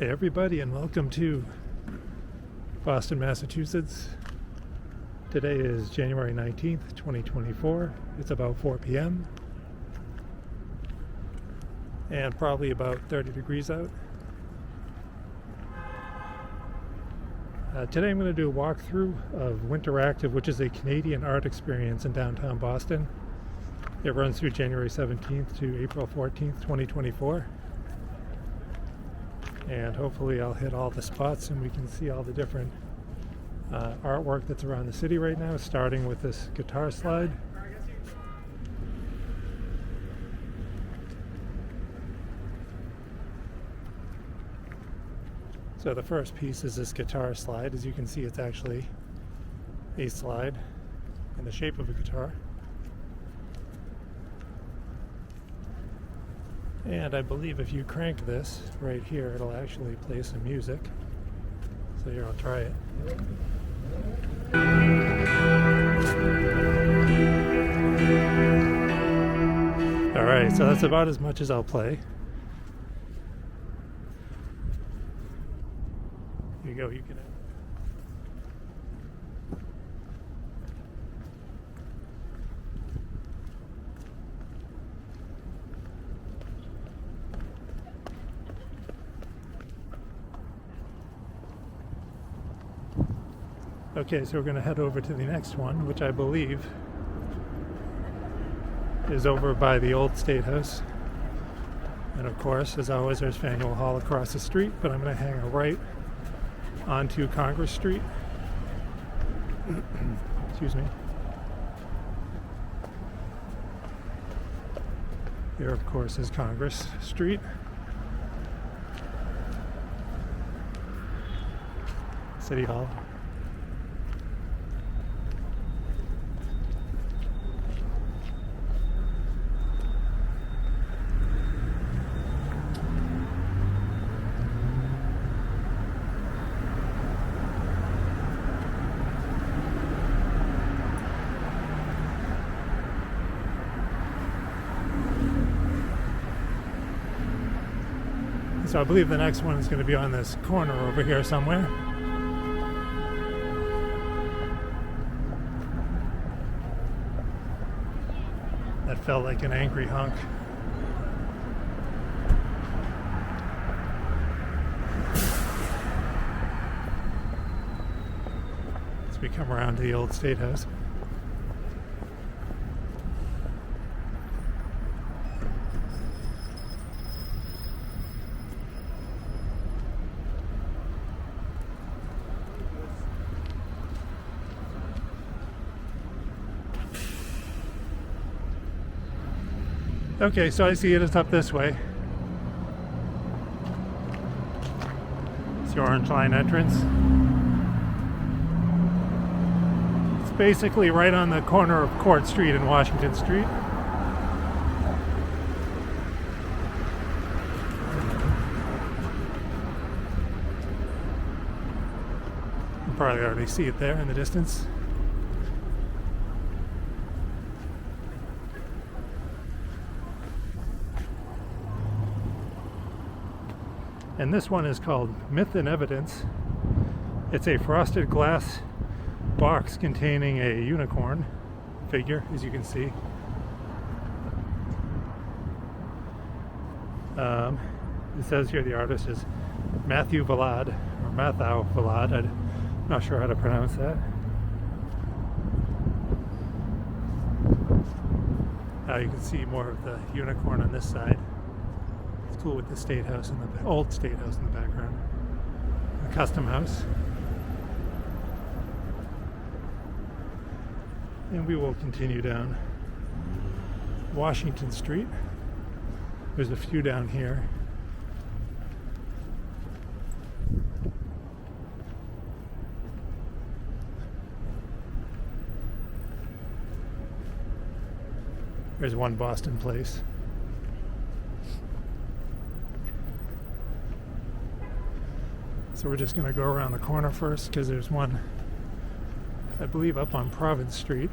Hey everybody, and welcome to Boston, Massachusetts. Today is January 19th, 2024. It's about 4 p.m. and probably about 30 degrees out. Today I'm going to do a walkthrough of Winteractive, which is a Canadian art experience in downtown Boston. It runs through January 17th to April 14th, 2024. And hopefully I'll hit all the spots and we can see all the different artwork that's around the city right now, starting with this guitar slide. So the first piece is this guitar slide. As you can see, it's actually a slide in the shape of a guitar. And I believe if you crank this right here, it'll actually play some music. So here, I'll try it. Alright, so that's about as much as I'll play. Here you go, you can... Okay, so we're going to head over to the next one, which I believe is over by the old State House. And of course, as always, there's Faneuil Hall across the street, but I'm going to hang a right onto Congress Street. Excuse me. Here, of course, is Congress Street. City Hall. So I believe the next one is going to be on this corner over here somewhere. That felt like an angry honk. As we come around to the old State House. Okay, so I see it is up this way. It's the Orange Line entrance. It's basically right on the corner of Court Street and Washington Street. You probably already see it there in the distance. And this one is called Myth and Evidence. It's a frosted glass box containing a unicorn figure, as you can see. It says here the artist is Matthew Valad, or Mathau Valad. I'm not sure how to pronounce that. You can see more of the unicorn on this side. Cool with the State House in the old State House in the background, the Custom House, and we will continue down Washington Street. There's a few down here. There's one Boston Place. So we're just going to go around the corner first because there's one, I believe, up on Province Street.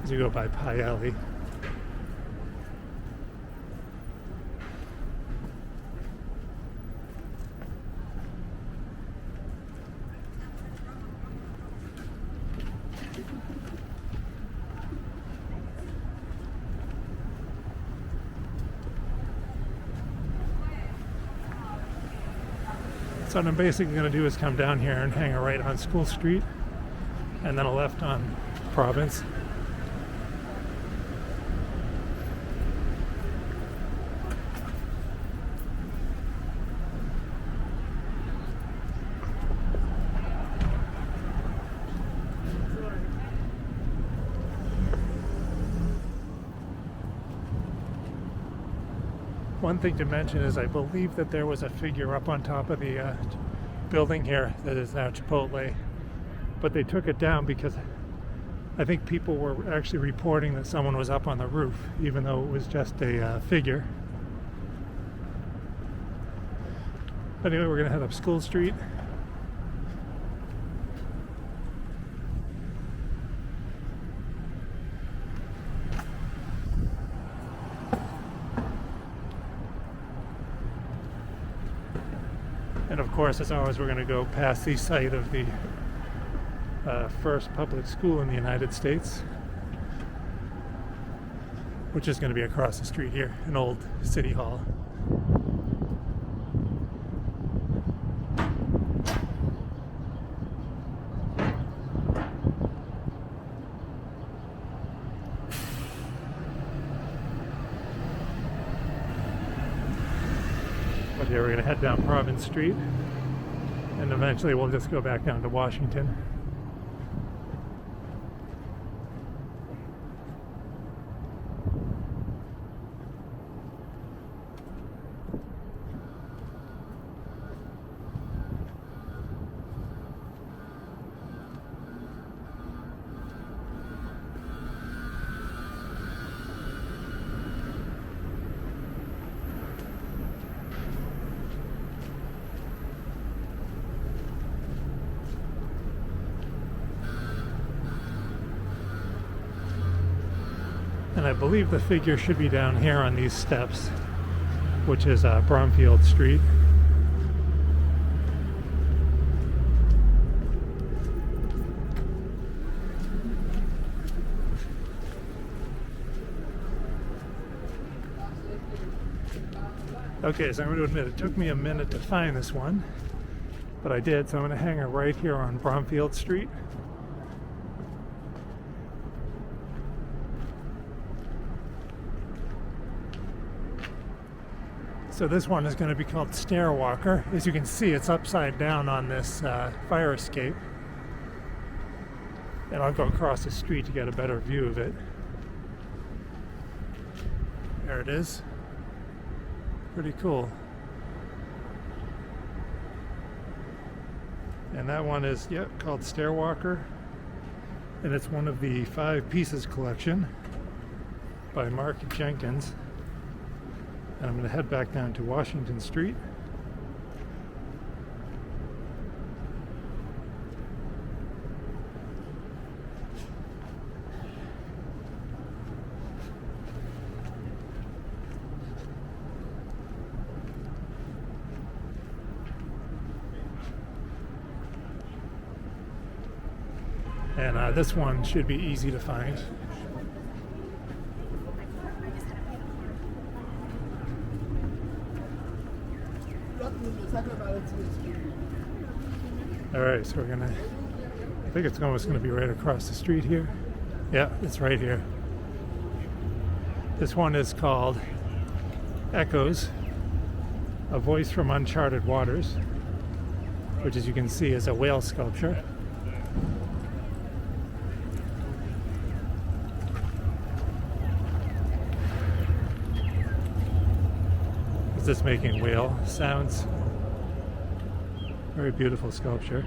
as you go by Pie Alley. So what I'm basically going to do is come down here and hang a right on School Street and then a left on Province. One thing to mention is I believe that there was a figure up on top of the building here that is now Chipotle, but they took it down because I think people were actually reporting that someone was up on the roof, even though it was just a figure. Anyway, we're going to head up School Street. And of course, as always, we're going to go past the site of the first public school in the United States, which is going to be across the street here, an old city hall. But here we're going to head down Province Street, and eventually we'll just go back down to Washington. And I believe the figure should be down here on these steps, which is Bromfield Street. Okay, so I'm going to admit it took me a minute to find this one, but I did, so I'm going to hang it right here on Bromfield Street. So this one is going to be called Stair Walker. As you can see, it's upside down on this fire escape. And I'll go across the street to get a better view of it. There it is. Pretty cool. And that one is, called Stair Walker. And it's one of the 5 Pieces collection by Mark Jenkins. And I'm going to head back down to Washington Street. And this one should be easy to find. Alright, so we're gonna, I think it's almost gonna be right across the street here. Yeah, it's right here. This one is called Echoes, A Voice From Uncharted Waters, which, as you can see, is a whale sculpture. Is this making whale sounds? Very beautiful sculpture.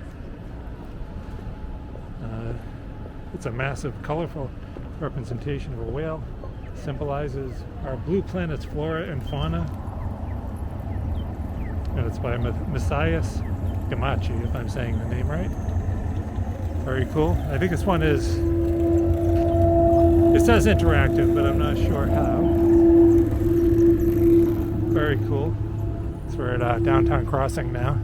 It's a massive, colorful representation of a whale. It symbolizes our blue planet's flora and fauna. And it's by Matthias Gamachi, if I'm saying the name right. Very cool. I think this one is, says interactive, but I'm not sure how. Very cool. So we're at Downtown Crossing now.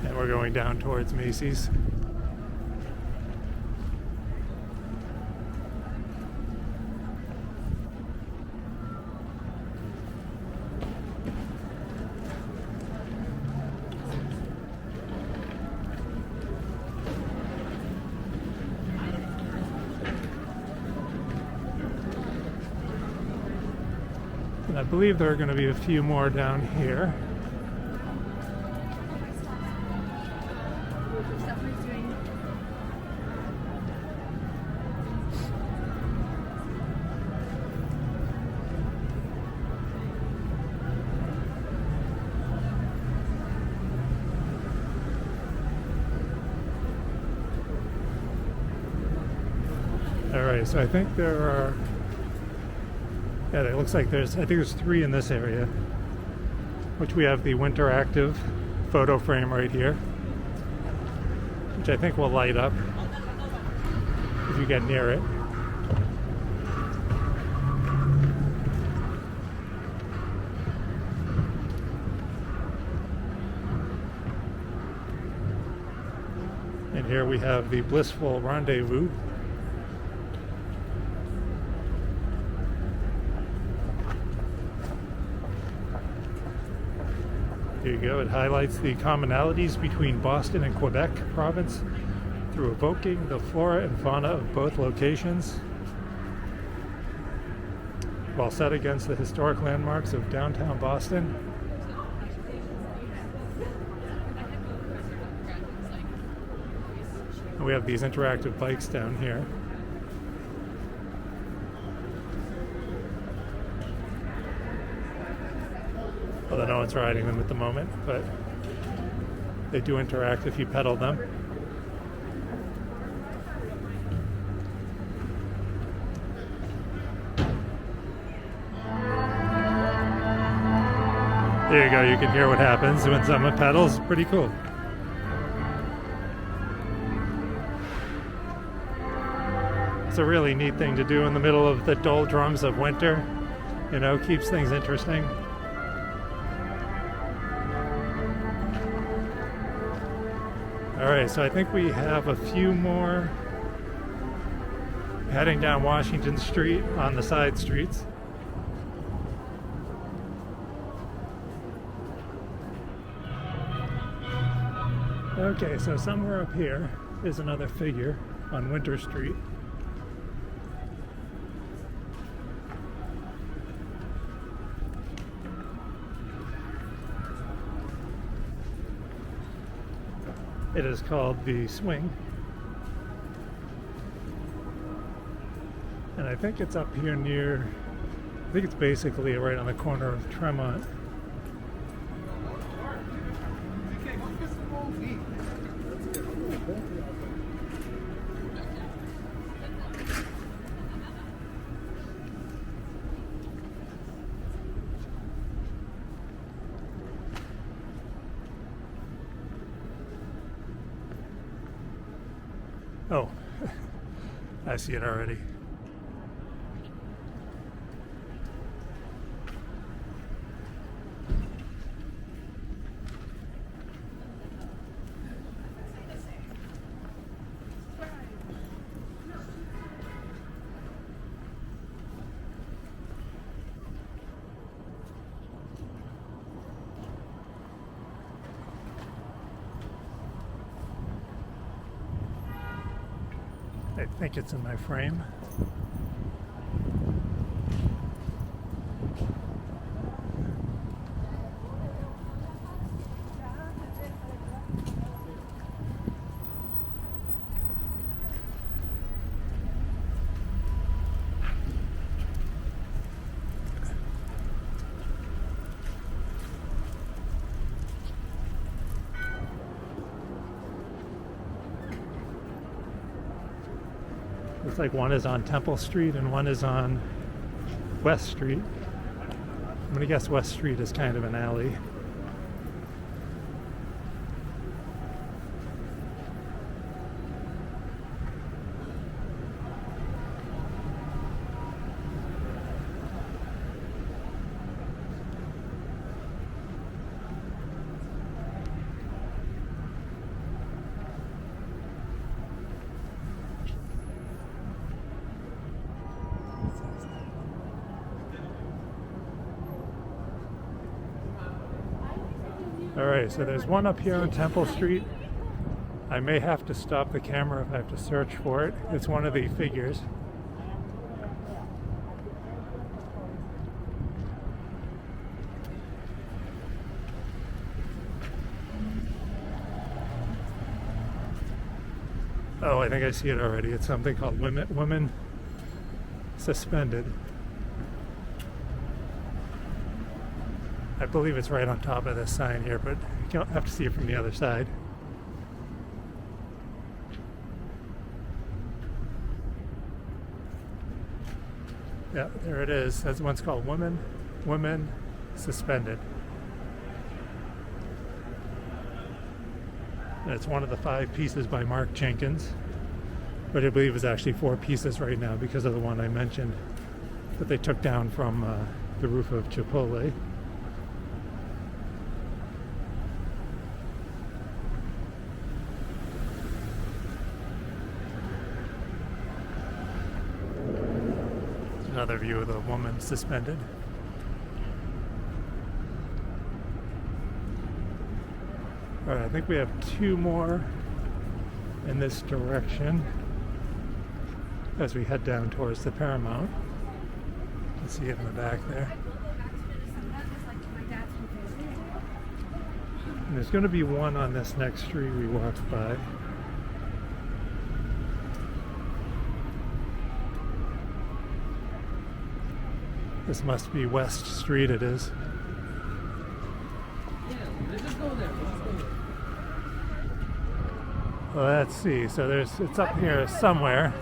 And we're going down towards Macy's. And I believe there are going to be a few more down here. Alright, so I think there are, yeah, it looks like I think there's 3 in this area, which we have the Winteractive photo frame right here, which I think will light up if you get near it. And here we have the Blissful Rendezvous. Here you go. It highlights the commonalities between Boston and Quebec province through evoking the flora and fauna of both locations, while set against the historic landmarks of downtown Boston. And we have these interactive bikes down here. Although no one's riding them at the moment, but they do interact if you pedal them. There you go, you can hear what happens when someone pedals. Pretty cool. It's a really neat thing to do in the middle of the doldrums of winter. You know, keeps things interesting. Alright, so I think we have a few more heading down Washington Street on the side streets. Okay, so somewhere up here is another figure on Winter Street. It is called the Swing, and I think it's up here near, I think it's basically right on the corner of Tremont. Oh, I see it already. I think it's in my frame. Looks like one is on Temple Street and one is on West Street. I'm gonna guess West Street is kind of an alley. Alright, so there's one up here on Temple Street. I may have to stop the camera if I have to search for it. It's one of the figures. Oh, I think I see it already. It's something called Women Suspended. I believe it's right on top of this sign here, but you'll have to see it from the other side. Yeah, there it is. That's one's called Women Suspended. And it's one of the 5 pieces by Mark Jenkins, but I believe it's actually 4 pieces right now because of the one I mentioned that they took down from the roof of Chipotle. Another view of the woman suspended. Alright, I think we have 2 more in this direction as we head down towards the Paramount. You can see it in the back there. And there's going to be one on this next street we walked by. This must be West Street, it is. Well, let's see. So it's up here somewhere.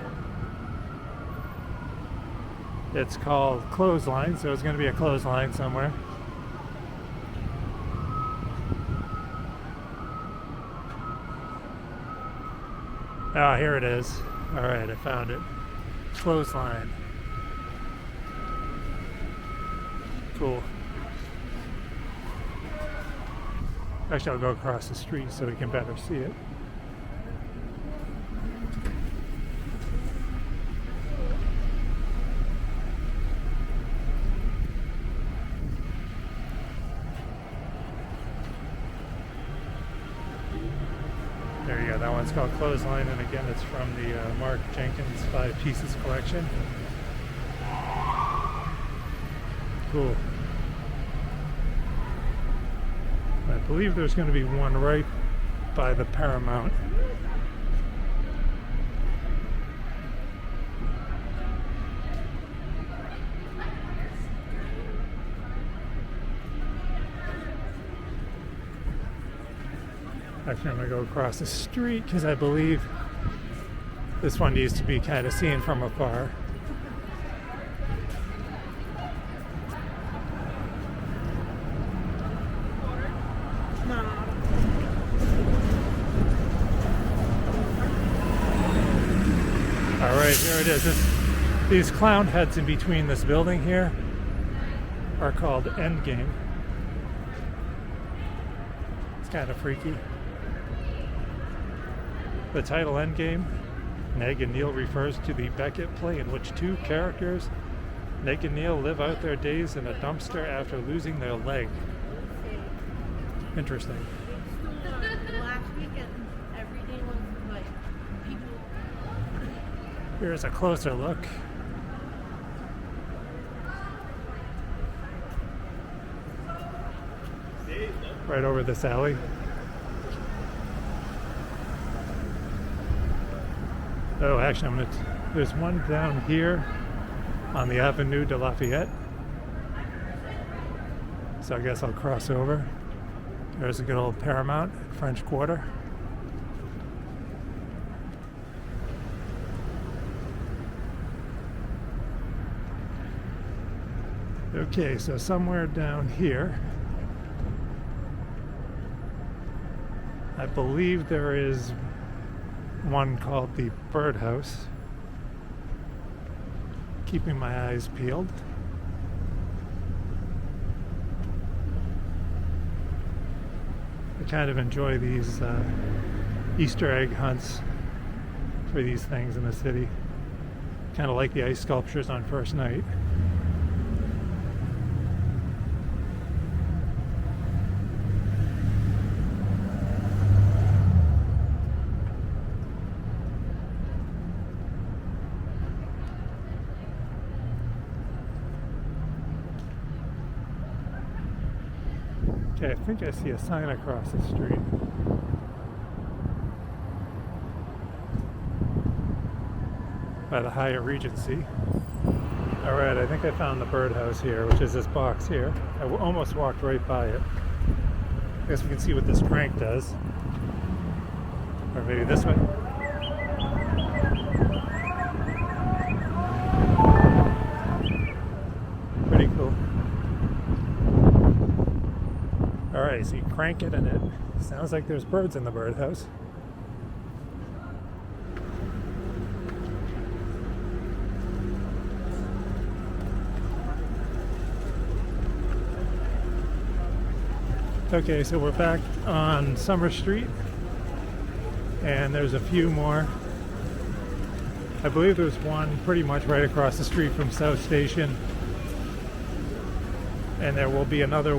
It's called Clothesline, so it's going to be a clothesline somewhere. Ah, here it is. All right, I found it. Clothesline. Cool. Actually, I'll go across the street so we can better see it. There you go, that one's called Clothesline, and again, it's from the Mark Jenkins 5 Pieces collection. Cool. I believe there's going to be one right by the Paramount. Actually, I'm going to go across the street because I believe this one needs to be kind of seen from afar. Alright, here it is. These clown heads in between this building here are called Endgame. It's kind of freaky. The title Endgame, Neg and Neil, refers to the Beckett play in which 2 characters, Neg and Neil, live out their days in a dumpster after losing their leg. Interesting. Last weekend, every day was like people. Here's a closer look. Right over this alley. Oh, actually, there's one down here on the Ave De Lafayette. So I guess I'll cross over. There's a good old Paramount, French Quarter. Okay, so somewhere down here, I believe there is one called the Birdhouse. Keeping my eyes peeled. I kind of enjoy these Easter egg hunts for these things in the city. Kind of like the ice sculptures on first night. Okay, I think I see a sign across the street. By the Hyatt Regency. Alright, I think I found the birdhouse here, which is this box here. I almost walked right by it. I guess we can see what this crank does. Or maybe this way. Pretty cool. Alright, so you crank it and it sounds like there's birds in the birdhouse. Okay, so we're back on Summer Street, and there's a few more. I believe there's one pretty much right across the street from South Station, and there will be another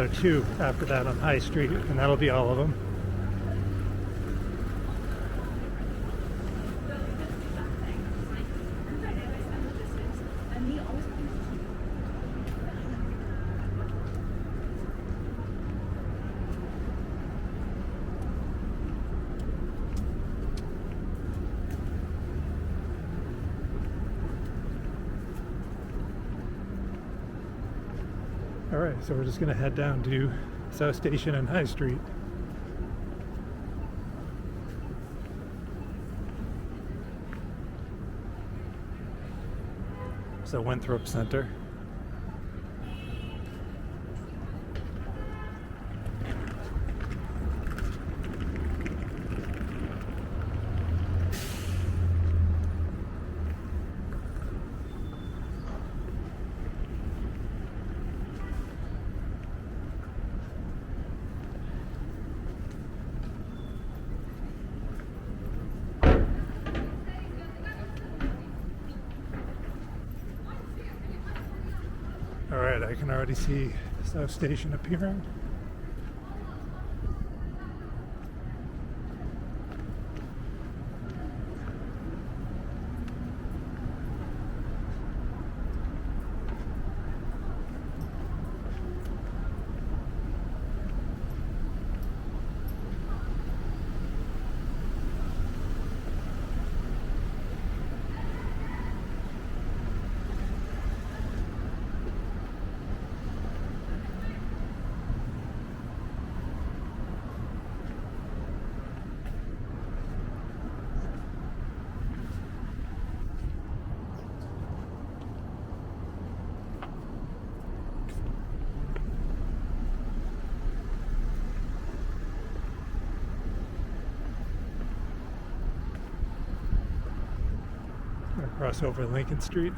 two after that on High Street, and that'll be all of them. Alright, so we're just going to head down to South Station and High Street. So Winthrop Center. Alright, I can already see South Station appearing. Cross over Lincoln Street.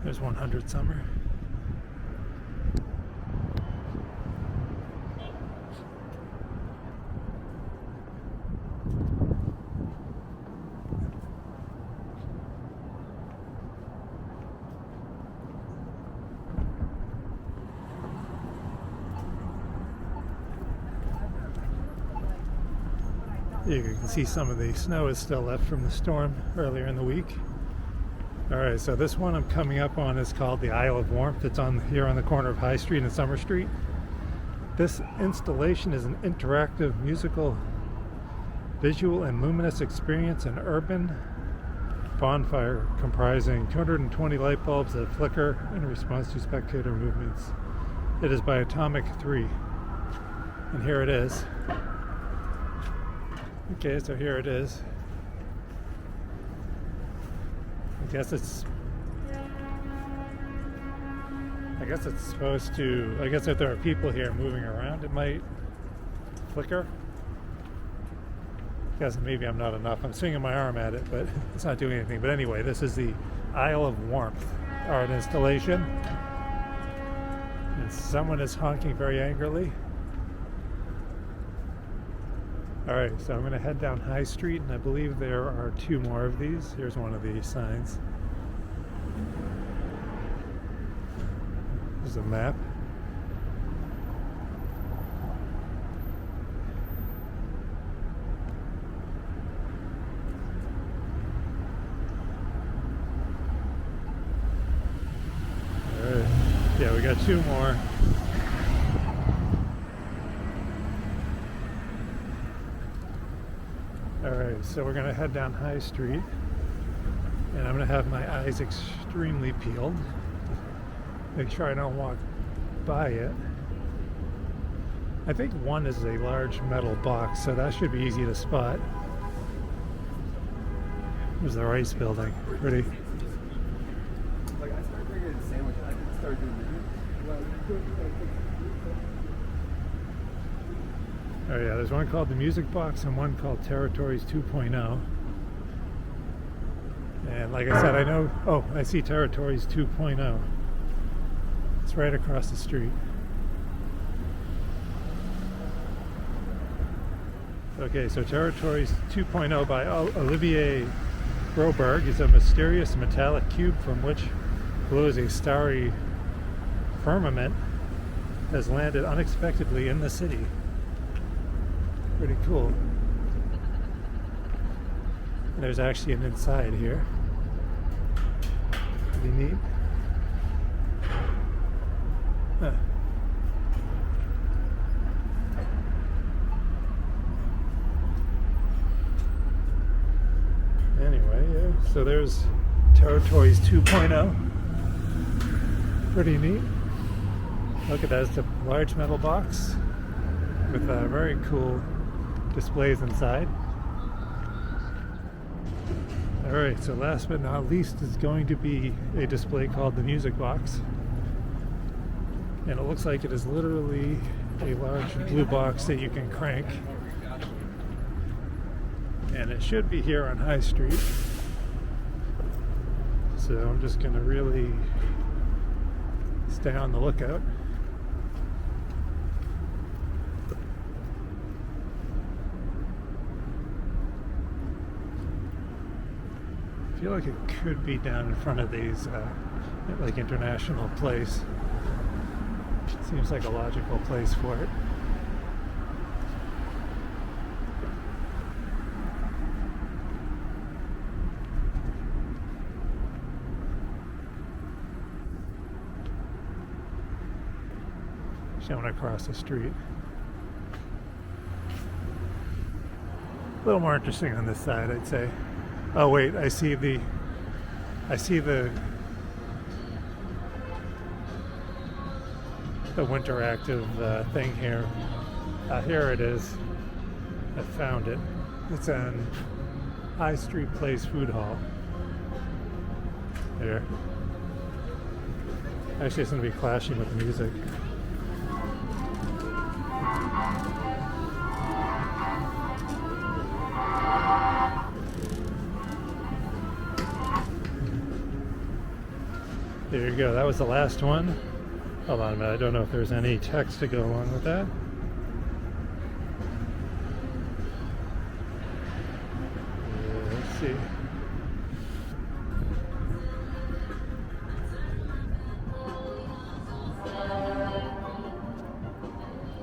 There's 100 Summer. You can see some of the snow is still left from the storm earlier in the week. Alright, so this one I'm coming up on is called the Isle of Warmth. It's on here on the corner of High Street and Summer Street. This installation is an interactive musical Visual and luminous experience in urban bonfire comprising 220 light bulbs that flicker in response to spectator movements. It is by Atomic 3. And here it is. Okay, so here it is. I guess it's supposed to, I guess if there are people here moving around, it might flicker. I guess maybe I'm not enough. I'm swinging my arm at it, but it's not doing anything. But anyway, this is the Isle of Warmth art installation. And someone is honking very angrily. Alright, so I'm going to head down High Street, and I believe there are 2 more of these. Here's one of these signs. There's a map. Alright, yeah, we got 2 more. Alright, so we're going to head down High Street, and I'm going to have my eyes extremely peeled. Make sure I don't walk by it. I think one is a large metal box, so that should be easy to spot. There's the rice building. Pretty. Like I started bringing in sandwich, I could start doing Oh yeah, there's one called the Music Box and one called Territories 2.0. And like I said, I know, oh, I see Territories 2.0. It's right across the street. Okay, so Territories 2.0 by Olivier Broberg is a mysterious metallic cube from which glows a starry firmament has landed unexpectedly in the city. Pretty cool. There's actually an inside here. Pretty neat. Huh. Anyway, yeah. So there's Territories 2.0. Pretty neat. Look at that, it's a large metal box with very cool displays inside. Alright, so last but not least is going to be a display called the Music Box. And it looks like it is literally a large blue box that you can crank. And it should be here on High Street. So I'm just going to really stay on the lookout. I feel like it could be down in front of these, like International Place. Seems like a logical place for it. Showing across the street. A little more interesting on this side, I'd say. Oh wait, I see the Winteractive thing here. Here it is. I found it. It's on High Street Place Food Hall. Here. Actually, it's going to be clashing with the music. There you go. That was the last one. Hold on a minute. I don't know if there's any text to go along with that. Let's see.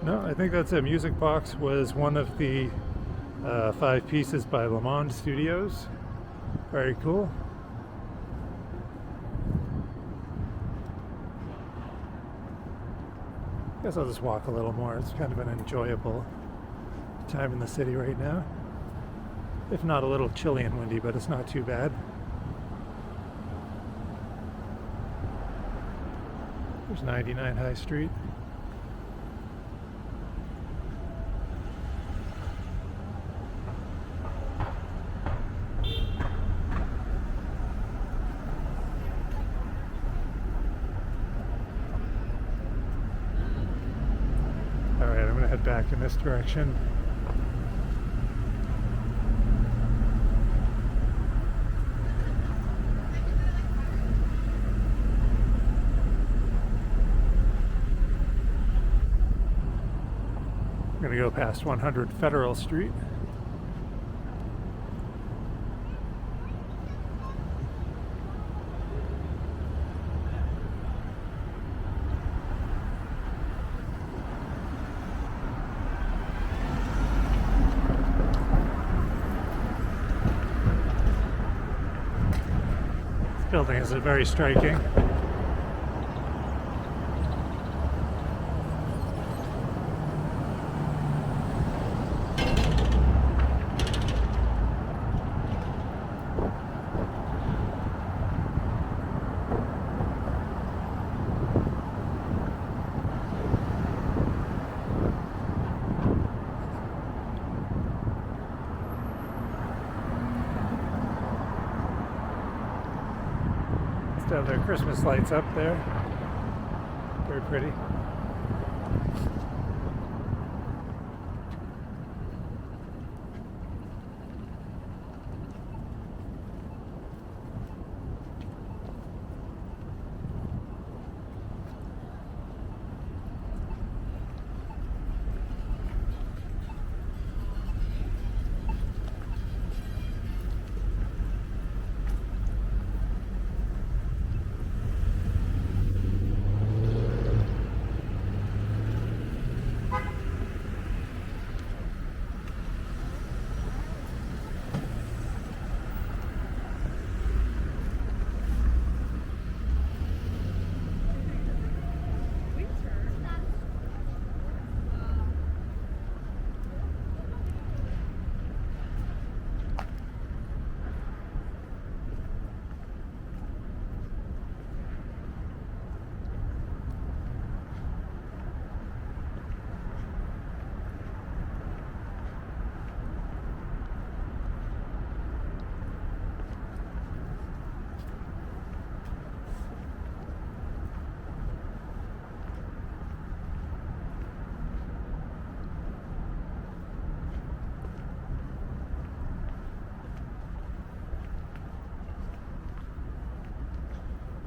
No, I think that's it. Music Box was one of the 5 pieces by Le Monde Studios. Very cool. I guess I'll just walk a little more. It's kind of an enjoyable time in the city right now. if not a little chilly and windy, but it's not too bad. There's 99 High Street. Alright, I'm going to head back in this direction. I'm going to go past 100 Federal Street. This building is very striking. Still their Christmas lights up there. Very pretty.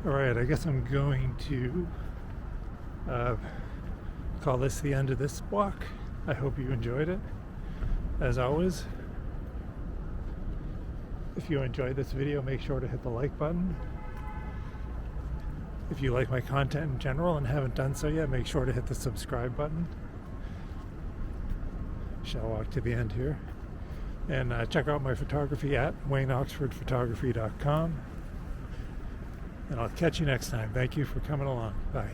Alright, I guess I'm going to call this the end of this walk. I hope you enjoyed it. As always, if you enjoyed this video, make sure to hit the like button. If you like my content in general and haven't done so yet, make sure to hit the subscribe button. Shall walk to the end here. And check out my photography at WayneOxfordPhotography.com. And I'll catch you next time. Thank you for coming along. Bye.